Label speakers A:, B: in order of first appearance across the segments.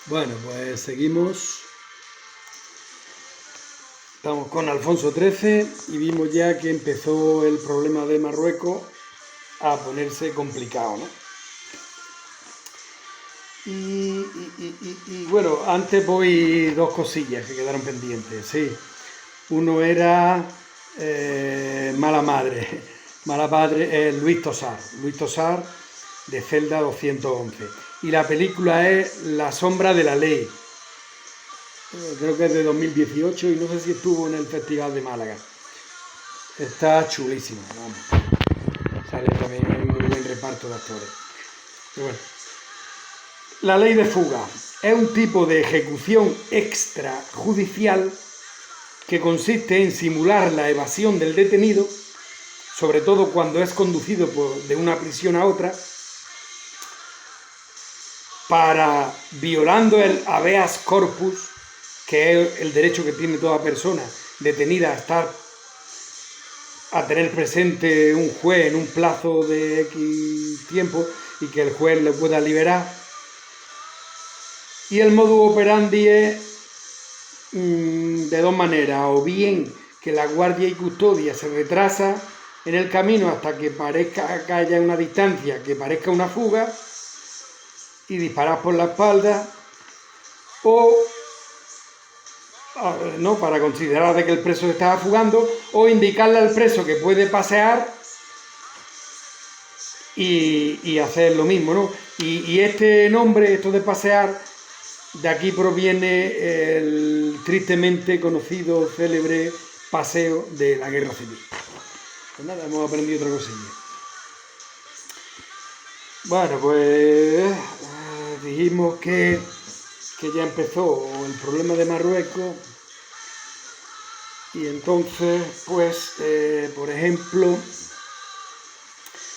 A: Bueno, pues seguimos. Estamos con Alfonso XIII y vimos ya que empezó el problema de Marruecos a ponerse complicado, ¿no? Bueno, antes voy dos cosillas que quedaron pendientes, sí. Uno era Mala Madre, Mala Padre, Luis Tosar de Celda 211. Y la película es La sombra de la ley, creo que es de 2018 y no sé si estuvo en el Festival de Málaga. Está chulísima, vamos. Sale también un muy buen reparto de actores. Pero bueno, la ley de fuga es un tipo de ejecución extrajudicial que consiste en simular la evasión del detenido, sobre todo cuando es conducido de una prisión a otra, para, violando el habeas corpus, que es el derecho que tiene toda persona detenida a tener presente un juez en un plazo de X tiempo y que el juez le pueda liberar. Y el modus operandi es de dos maneras: o bien que la guardia y custodia se retrasa en el camino hasta que parezca que haya una distancia que parezca una fuga y disparar por la espalda, o no, para considerar de que el preso se estaba fugando, o indicarle al preso que puede pasear y hacer lo mismo, ¿no? Y este nombre, esto de pasear, de aquí proviene el tristemente conocido, célebre paseo de la Guerra Civil. Pues nada, hemos aprendido otra cosilla. Bueno, pues dijimos que ya empezó el problema de Marruecos y entonces, pues, por ejemplo,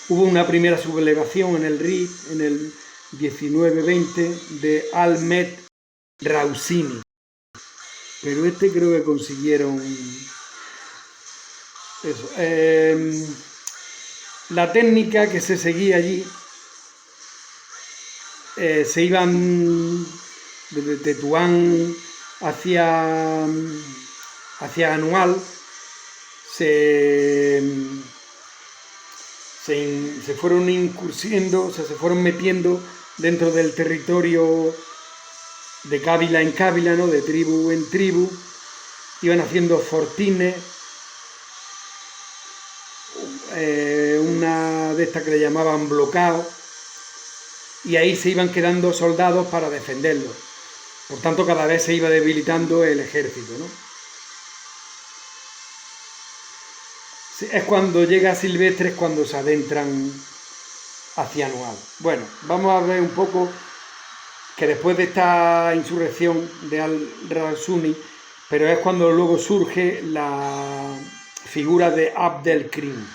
A: hubo una primera sublevación en el Rif en el 1920 de Ahmed Rausini, pero creo que consiguieron eso. La técnica que se seguía allí, se iban desde Tetuán hacia Anual, se fueron incursiendo, o sea, se fueron metiendo dentro del territorio de cábila en cábila, ¿no? De tribu en tribu, iban haciendo fortines, una de estas que le llamaban bloqueo, y ahí se iban quedando soldados para defenderlo. Por tanto, cada vez se iba debilitando el ejército, ¿no? Es cuando llega Silvestre, cuando se adentran hacia Anual. Bueno, vamos a ver un poco que después de esta insurrección de Al-Rasuni, pero es cuando luego surge la figura de Abdelkrim.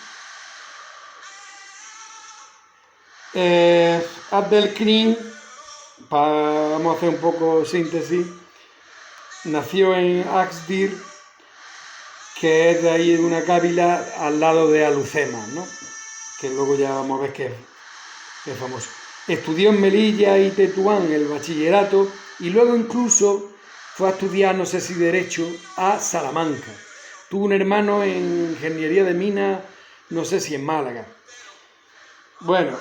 A: Abdelkrim, vamos a hacer un poco síntesis, nació en Axdir, que es de ahí de una cábila al lado de Alucema, ¿no? Que luego ya vamos a ver que es famoso. Estudió en Melilla y Tetuán el bachillerato y luego incluso fue a estudiar, no sé si Derecho, a Salamanca. Tuvo un hermano en Ingeniería de Minas, no sé si en Málaga. Bueno,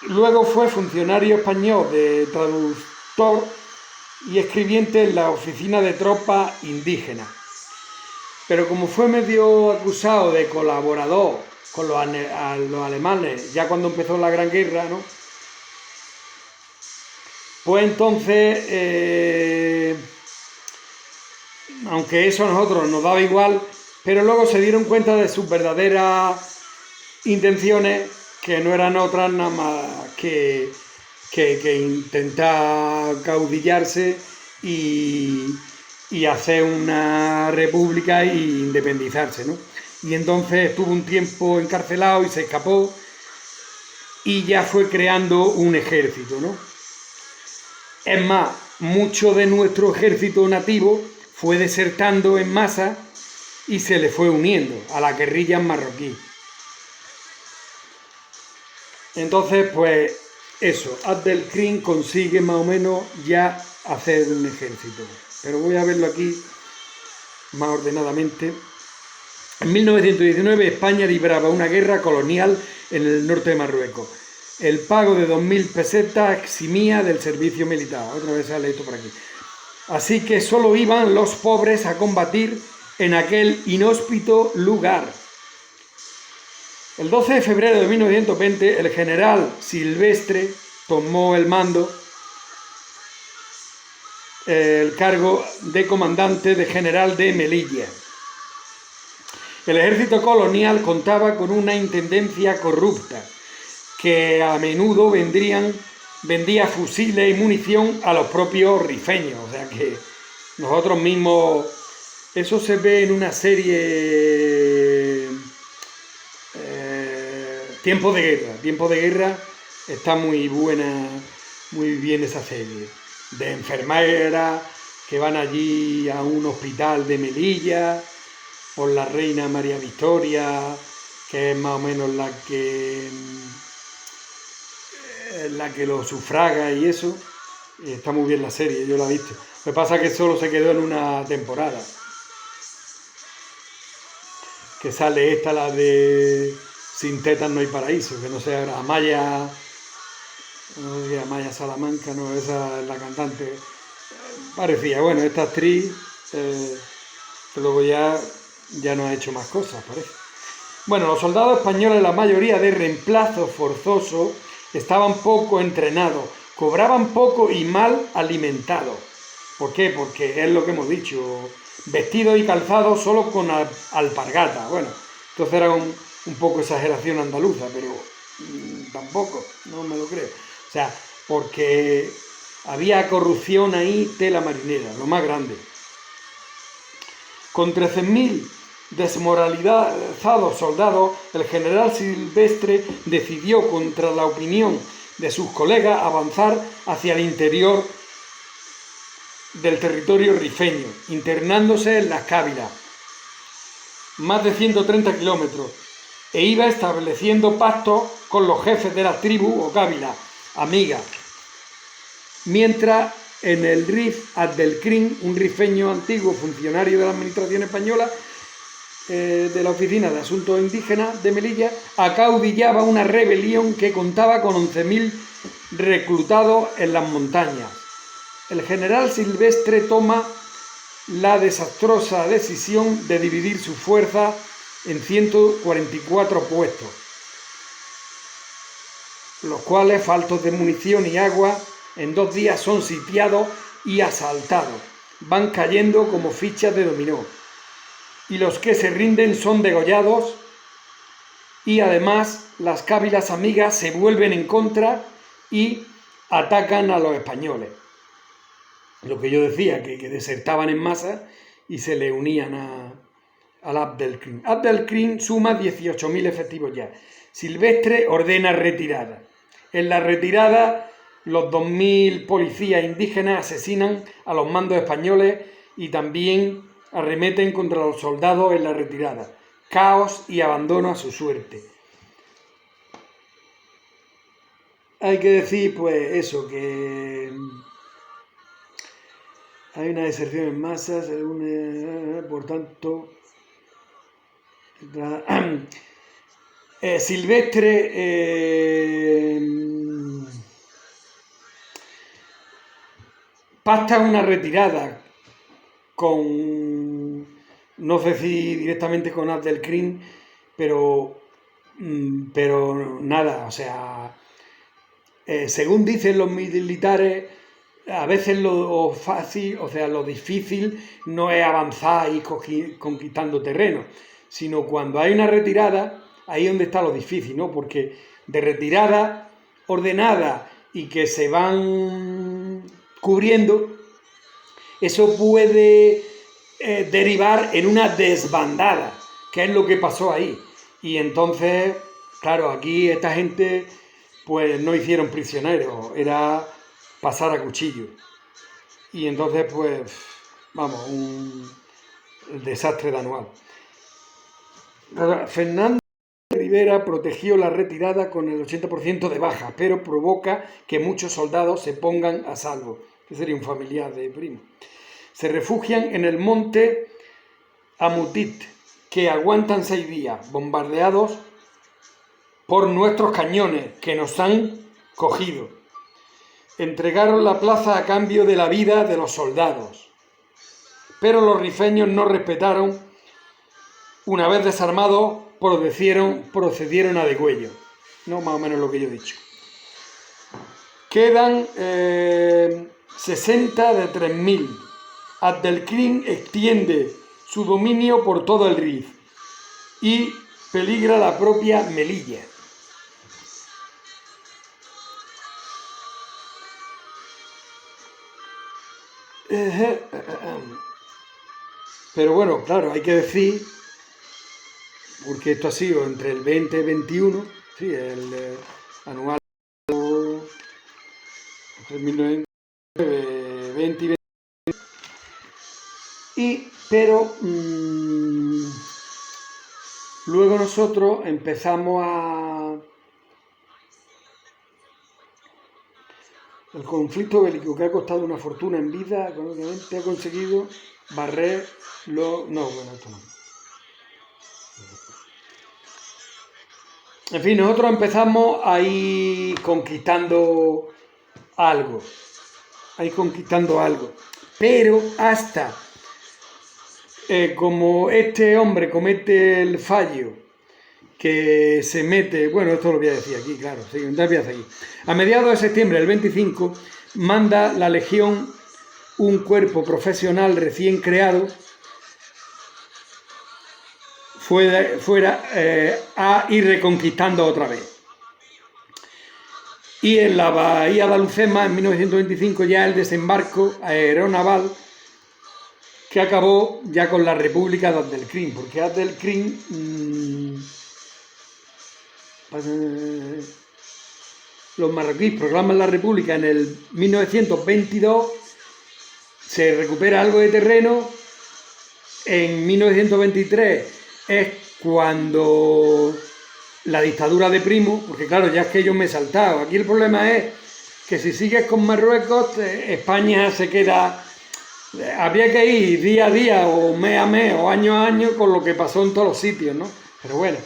A: luego fue funcionario español de traductor y escribiente en la oficina de tropas indígenas. Pero como fue medio acusado de colaborador con los alemanes ya cuando empezó la Gran Guerra, ¿no? Pues entonces, aunque eso a nosotros nos daba igual, pero luego se dieron cuenta de sus verdaderas intenciones, que no eran otras nada más que intentar caudillarse y hacer una república e independizarse, ¿no? Y entonces estuvo un tiempo encarcelado y se escapó y ya fue creando un ejército, ¿no? Es más, mucho de nuestro ejército nativo fue desertando en masa y se le fue uniendo a la guerrilla marroquí. Entonces, pues eso, Abdelkrim consigue más o menos ya hacer un ejército. Pero voy a verlo aquí más ordenadamente. En 1919 España libraba una guerra colonial en el norte de Marruecos. El pago de 2.000 pesetas eximía del servicio militar. Otra vez sale esto por aquí. Así que solo iban los pobres a combatir en aquel inhóspito lugar. El 12 de febrero de 1920 el general Silvestre tomó el mando, el cargo de comandante de general de Melilla. El ejército colonial contaba con una intendencia corrupta que a menudo vendía fusiles y munición a los propios rifeños. O sea que nosotros mismos, eso se ve en una serie Tiempo de Guerra, está muy buena, muy bien esa serie, de enfermeras que van allí a un hospital de Melilla, por la reina María Victoria, que es más o menos la que lo sufraga y eso. Está muy bien la serie, yo la he visto. Lo que pasa es que solo se quedó en una temporada. Que sale esta, la de Sin tetas no hay paraíso, que no sé, Amaya Salamanca, no, esa es la cantante. Parecía, bueno, esta actriz, luego ya no ha hecho más cosas, parece. Bueno, los soldados españoles, la mayoría de reemplazo forzoso, estaban poco entrenados, cobraban poco y mal alimentados. ¿Por qué? Porque es lo que hemos dicho, vestidos y calzados solo con alpargata. Bueno, entonces era un poco exageración andaluza, pero tampoco, no me lo creo. O sea, porque había corrupción ahí, tela marinera, lo más grande. Con 13.000 desmoralizados soldados, el general Silvestre decidió, contra la opinión de sus colegas, avanzar hacia el interior del territorio rifeño, internándose en las cávilas, más de 130 kilómetros, e iba estableciendo pactos con los jefes de las tribus o cávilas amigas. Mientras en el Rif Abdelkrim, un rifeño antiguo funcionario de la administración española, de la Oficina de Asuntos Indígenas de Melilla, acaudillaba una rebelión que contaba con 11.000 reclutados en las montañas. El general Silvestre toma la desastrosa decisión de dividir su fuerza en 144 puestos, los cuales, faltos de munición y agua, en 2 días son sitiados y asaltados. Van cayendo como fichas de dominó. Y los que se rinden son degollados, y además las cávilas amigas se vuelven en contra y atacan a los españoles. Lo que yo decía, que desertaban en masa y se le unían al Abdelkrim. Abdelkrim suma 18.000 efectivos ya. Silvestre ordena retirada. En la retirada, los 2.000 policías indígenas asesinan a los mandos españoles y también arremeten contra los soldados en la retirada. Caos y abandono a su suerte. Hay que decir, pues, eso, que hay una deserción en masa, por tanto, Silvestre pacta una retirada con, no sé si directamente con Abdelkrim, pero nada, o sea, según dicen los militares, a veces lo fácil, o sea, lo difícil no es avanzar y conquistando terreno, sino cuando hay una retirada, ahí es donde está lo difícil, ¿no? Porque de retirada ordenada y que se van cubriendo, eso puede derivar en una desbandada, que es lo que pasó ahí. Y entonces, claro, aquí esta gente pues no hicieron prisioneros, era pasar a cuchillo. Y entonces, pues, vamos, el desastre de anual. Fernando Rivera protegió la retirada con el 80% de bajas, pero provoca que muchos soldados se pongan a salvo. que sería un familiar de Primo. Se refugian en el monte Amutit, que aguantan 6 días, bombardeados por nuestros cañones, que nos han cogido. Entregaron la plaza a cambio de la vida de los soldados, pero los rifeños no respetaron. Una vez desarmados, procedieron a degüello. No, más o menos lo que yo he dicho. Quedan 60 de 3000. Abdelkrim extiende su dominio por todo el Rif y peligra la propia Melilla. Pero bueno, claro, hay que decir, porque esto ha sido entre el 20 y 21, sí, el anual entre 1920 y 20, pero luego nosotros empezamos a... El conflicto bélico que ha costado una fortuna en vida, económicamente, ha conseguido barrer los... No, bueno, esto no. En fin, nosotros empezamos a ir conquistando algo. Pero hasta como este hombre comete el fallo que se mete, bueno, esto lo voy a decir aquí, claro, sí, empieza aquí. A mediados de septiembre del 25 manda la Legión un cuerpo profesional recién creado fuera a ir reconquistando otra vez. Y en la bahía de Alhucemas, en 1925, ya el desembarco aeronaval que acabó ya con la República de Abdelkrim, porque Abdelkrim, los marroquíes proclaman la República en el 1922, se recupera algo de terreno, en 1923 es cuando la dictadura de Primo, porque claro, ya es que yo me he saltado, aquí el problema es que si sigues con Marruecos, España se queda... Habría que ir día a día, o mes a mes, o año a año, con lo que pasó en todos los sitios, ¿no? Pero bueno,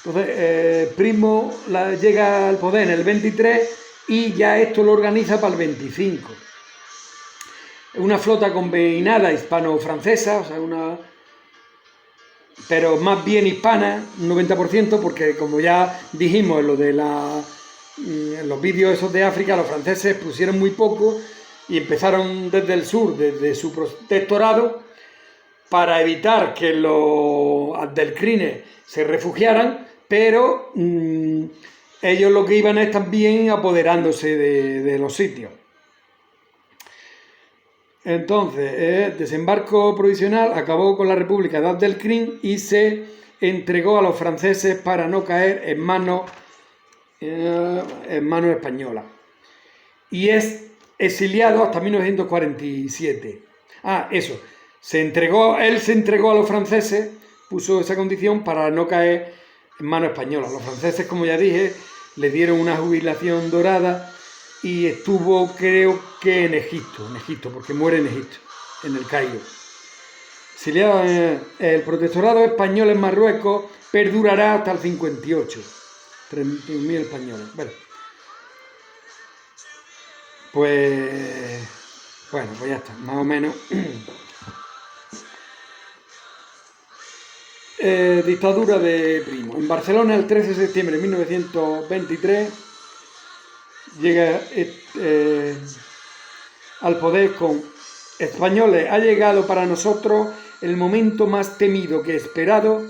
A: entonces Primo llega al poder en el 23 y ya esto lo organiza para el 25. Una flota combinada hispano-francesa, o sea, pero más bien hispana, un 90%, porque como ya dijimos en lo de en los vídeos esos de África, los franceses pusieron muy poco y empezaron desde el sur, desde su protectorado, para evitar que los abdelkrines se refugiaran, pero ellos lo que iban es también apoderándose de los sitios. Entonces, el desembarco provisional acabó con la República de Abdelkrim y se entregó a los franceses para no caer en manos españolas. Y es exiliado hasta 1947. Él se entregó a los franceses, puso esa condición para no caer en manos españolas. Los franceses, como ya dije, le dieron una jubilación dorada y estuvo, creo que en Egipto, porque muere en Egipto, en el Cairo. Exiliado, el protectorado español en Marruecos perdurará hasta el 58. 31.000 españoles. Pues ya está, más o menos. Dictadura de Primo. En Barcelona, el 13 de septiembre de 1923, llega al poder con españoles. Ha llegado para nosotros el momento más temido que esperado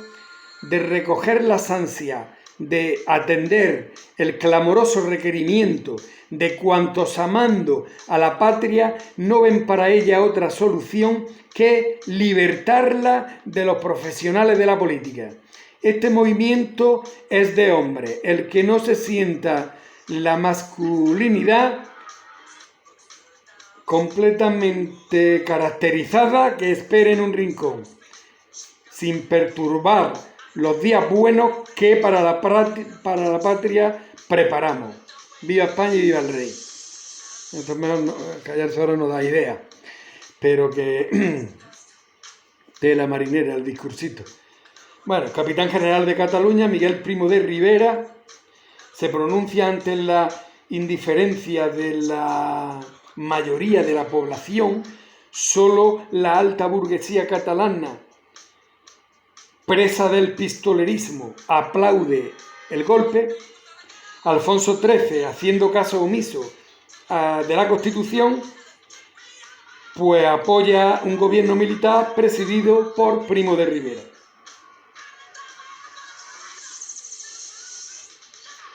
A: de recoger las ansias, de atender el clamoroso requerimiento de cuantos amando a la patria no ven para ella otra solución que libertarla de los profesionales de la política. Este movimiento es de hombre, el que no se sienta la masculinidad completamente caracterizada que espere en un rincón, sin perturbar los días buenos que para la patria preparamos. ¡Viva España y viva el rey! Entonces, callarse ahora no da idea, pero que tela marinera el discursito. Bueno, capitán general de Cataluña, Miguel Primo de Rivera, se pronuncia ante la indiferencia de la mayoría de la población. Solo la alta burguesía catalana, presa del pistolerismo, aplaude el golpe. Alfonso XIII, haciendo caso omiso de la Constitución, pues apoya un gobierno militar presidido por Primo de Rivera.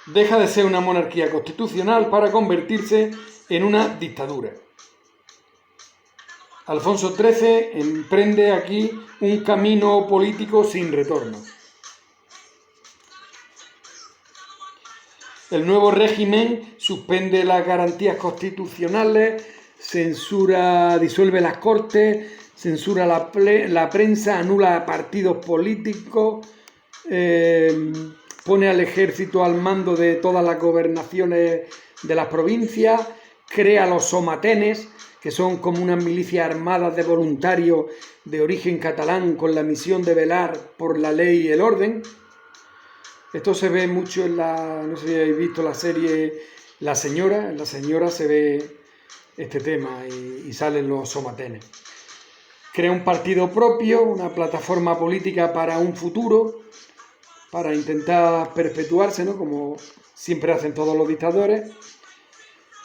A: Deja de ser una monarquía constitucional para convertirse en una dictadura. Alfonso XIII emprende aquí un camino político sin retorno. El nuevo régimen suspende las garantías constitucionales, disuelve las cortes, censura la prensa, anula partidos políticos, pone al ejército al mando de todas las gobernaciones de las provincias, crea los somatenes, que son como unas milicias armadas de voluntarios de origen catalán con la misión de velar por la ley y el orden. Esto se ve mucho en no sé si habéis visto la serie La Señora. En La Señora se ve este tema y salen los somatenes. Crea un partido propio, una plataforma política para un futuro, para intentar perpetuarse, ¿no?, como siempre hacen todos los dictadores,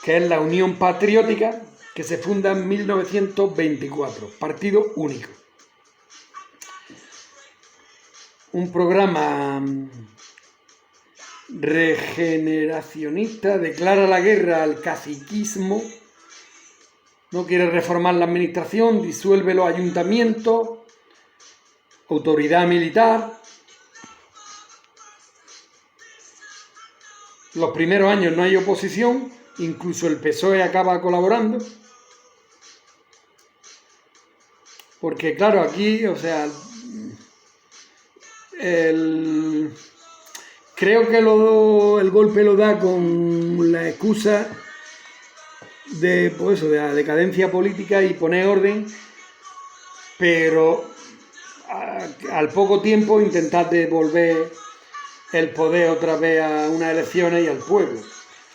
A: que es la Unión Patriótica, que se funda en 1924, partido único. Un programa regeneracionista, declara la guerra al caciquismo, no quiere reformar la administración, disuelve los ayuntamientos, autoridad militar. Los primeros años no hay oposición, incluso el PSOE acaba colaborando. Porque claro, aquí, o sea, creo que el golpe lo da con la excusa de, pues eso, de la decadencia política y poner orden, pero al poco tiempo intentar devolver el poder otra vez a unas elecciones y al pueblo.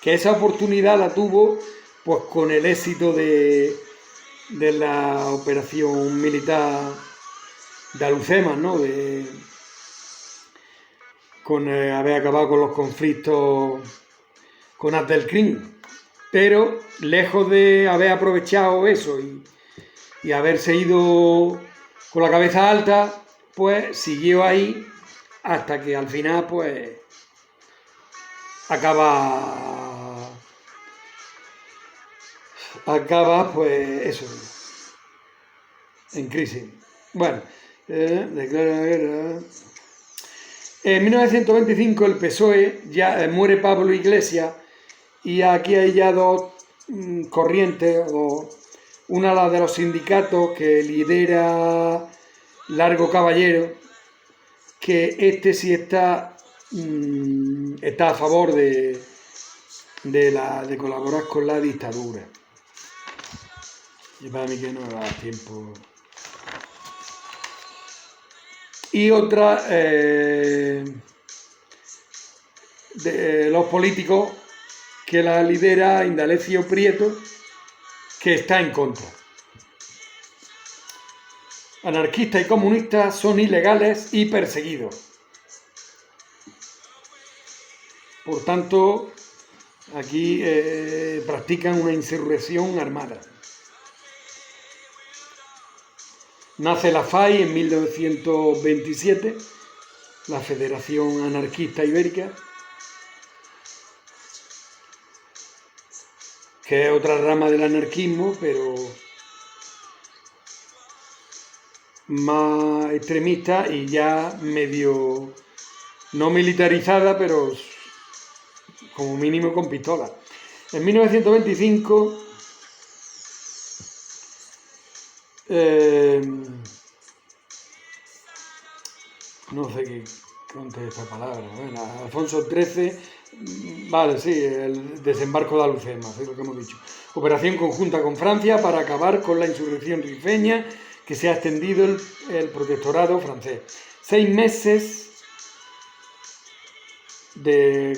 A: Que esa oportunidad la tuvo pues con el éxito de la operación militar de Alhucemas, ¿no?, con haber acabado con los conflictos con Abdelkrim. Pero lejos de haber aprovechado eso y haberse ido con la cabeza alta, pues siguió ahí hasta que al final pues acaba pues eso, en crisis. Bueno, declara la guerra. En 1925 el PSOE ya muere Pablo Iglesias y aquí hay ya dos corrientes, una la de los sindicatos que lidera Largo Caballero, que este sí está a favor de colaborar con la dictadura. Y para mí que no da tiempo. Y otra de los políticos que la lidera Indalecio Prieto, que está en contra. Anarquistas y comunistas son ilegales y perseguidos. Por tanto, aquí practican una insurrección armada. Nace la FAI en 1927, la Federación Anarquista Ibérica, que es otra rama del anarquismo, pero más extremista y ya medio no militarizada, pero como mínimo con pistola. En 1925 no sé qué Fronte esta palabra. Bueno, Alfonso XIII, vale, sí, el desembarco de Alhucemas, es lo que hemos dicho. Operación conjunta con Francia para acabar con la insurrección rifeña que se ha extendido el protectorado francés. 6 meses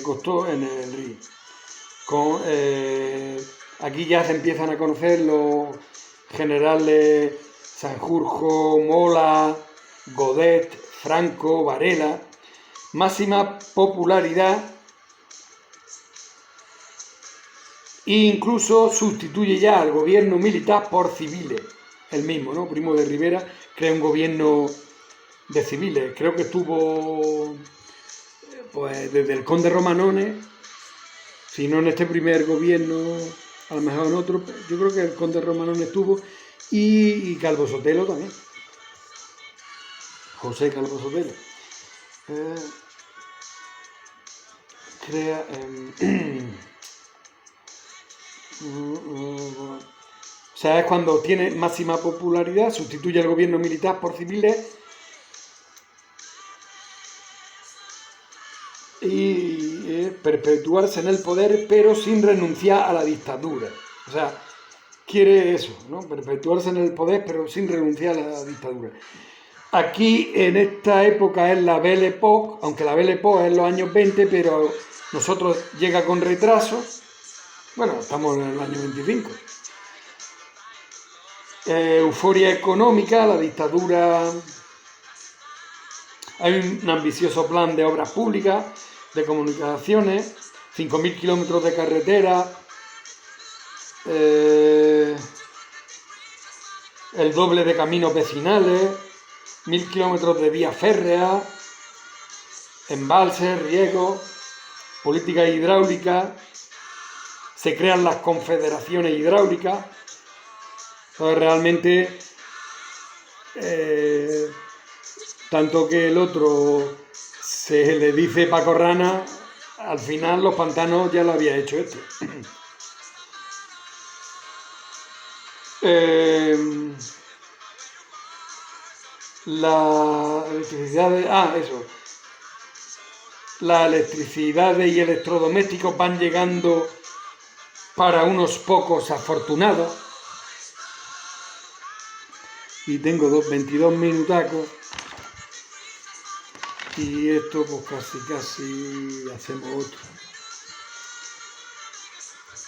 A: costó en el Río. Aquí ya se empiezan a conocer los generales Sanjurjo, Mola, Godet, Franco, Varela. Máxima popularidad e incluso sustituye ya al gobierno militar por civiles. El mismo, ¿no? Primo de Rivera crea un gobierno de civiles. Creo que estuvo pues desde el conde Romanones, si no en este primer gobierno, a lo mejor en otro, yo creo que el conde Romanones estuvo, y Calvo Sotelo también. José Calvo Sotelo. O sea, es cuando tiene máxima popularidad, sustituye al gobierno militar por civiles y perpetuarse en el poder, pero sin renunciar a la dictadura. O sea, quiere eso, ¿no? Perpetuarse en el poder, pero sin renunciar a la dictadura. Aquí, en esta época, es la Belle Époque, aunque la Belle Époque es en los años 20, pero nosotros llega con retraso. Bueno, estamos en el año 25. Euforia económica, la dictadura. Hay un ambicioso plan de obras públicas, de comunicaciones, 5.000 kilómetros de carretera, el doble de caminos vecinales, 1.000 kilómetros de vías férreas, embalses, riegos, política hidráulica, se crean las confederaciones hidráulicas. Entonces realmente, tanto que el otro se le dice Paco Rana, al final los pantanos ya lo había hecho este. La electricidad la electricidad y electrodomésticos van llegando para unos pocos afortunados. Y tengo 22 minutacos. Y esto pues casi hacemos otro.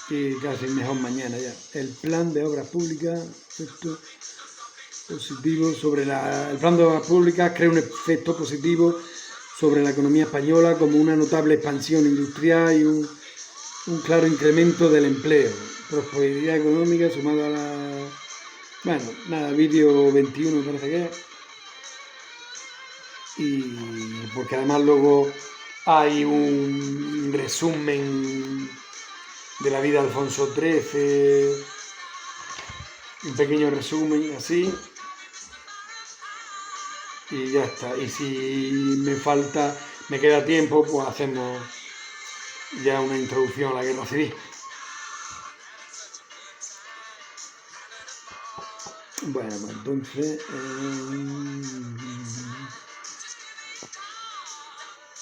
A: Y casi mejor mañana ya. El plan de obras públicas, efecto positivo sobre el plan de obras públicas crea un efecto positivo sobre la economía española, como una notable expansión industrial y un claro incremento del empleo. Prosperidad económica sumada a la... Bueno, nada, vídeo 21 parece que es. Y porque además luego hay un resumen de la vida de Alfonso XIII, un pequeño resumen así, y ya está. Y si me queda tiempo, pues hacemos ya una introducción a la guerra civil. Bueno, pues entonces...